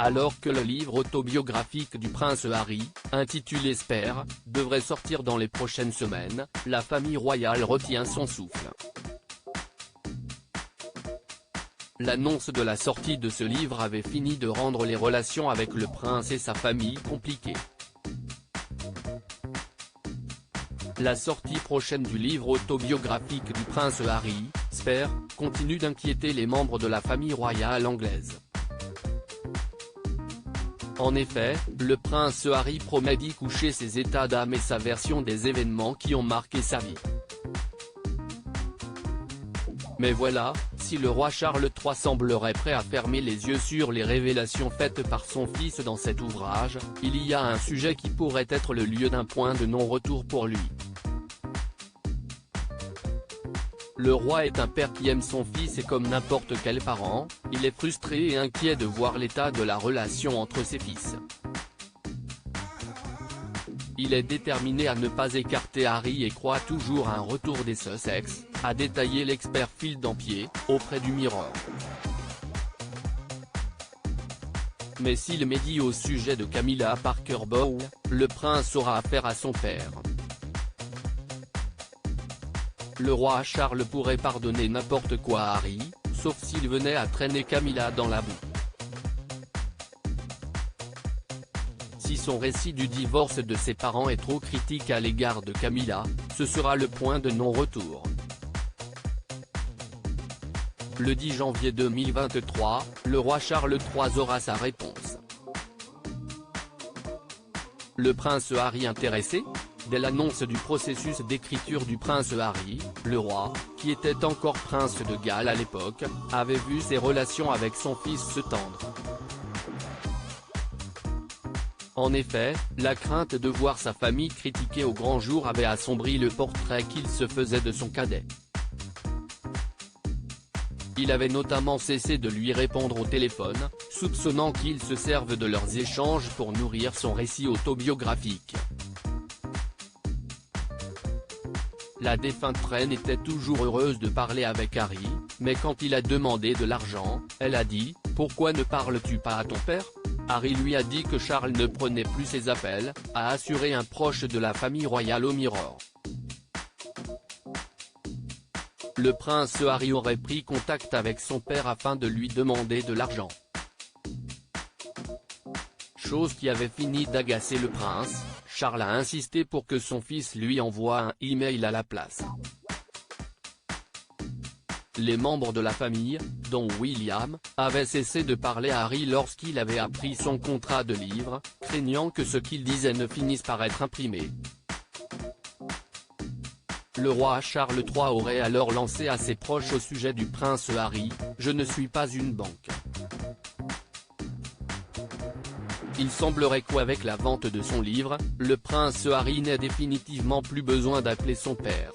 Alors que le livre autobiographique du prince Harry, intitulé Spare, devrait sortir dans les prochaines semaines, la famille royale retient son souffle. L'annonce de la sortie de ce livre avait fini de rendre les relations avec le prince et sa famille compliquées. La sortie prochaine du livre autobiographique du prince Harry, Spare, continue d'inquiéter les membres de la famille royale anglaise. En effet, le prince Harry promet d'y coucher ses états d'âme et sa version des événements qui ont marqué sa vie. Mais voilà, si le roi Charles III semblerait prêt à fermer les yeux sur les révélations faites par son fils dans cet ouvrage, il y a un sujet qui pourrait être le lieu d'un point de non-retour pour lui. Le roi est un père qui aime son fils et comme n'importe quel parent, il est frustré et inquiet de voir l'état de la relation entre ses fils. Il est déterminé à ne pas écarter Harry et croit toujours à un retour des Sussex, a détaillé l'expert Phil Dampier, auprès du Mirror. Mais s'il médit au sujet de Camilla Parker Bowles, le prince aura affaire à son père. Le roi Charles pourrait pardonner n'importe quoi à Harry, sauf s'il venait à traîner Camilla dans la boue. Si son récit du divorce de ses parents est trop critique à l'égard de Camilla, ce sera le point de non-retour. Le 10 janvier 2023, le roi Charles III aura sa réponse. Le prince Harry intéressé ? Dès l'annonce du processus d'écriture du prince Harry, le roi, qui était encore prince de Galles à l'époque, avait vu ses relations avec son fils se tendre. En effet, la crainte de voir sa famille critiquée au grand jour avait assombri le portrait qu'il se faisait de son cadet. Il avait notamment cessé de lui répondre au téléphone, soupçonnant qu'il se serve de leurs échanges pour nourrir son récit autobiographique. La défunte reine était toujours heureuse de parler avec Harry, mais quand il a demandé de l'argent, elle a dit « Pourquoi ne parles-tu pas à ton père ?» Harry lui a dit que Charles ne prenait plus ses appels, a assuré un proche de la famille royale au Mirror. Le prince Harry aurait pris contact avec son père afin de lui demander de l'argent. Chose qui avait fini d'agacer le prince, Charles a insisté pour que son fils lui envoie un email à la place. Les membres de la famille, dont William, avaient cessé de parler à Harry lorsqu'il avait appris son contrat de livre, craignant que ce qu'il disait ne finisse par être imprimé. Le roi Charles III aurait alors lancé à ses proches au sujet du prince Harry « Je ne suis pas une banque ». Il semblerait qu'avec la vente de son livre, le prince Harry n'ait définitivement plus besoin d'appeler son père.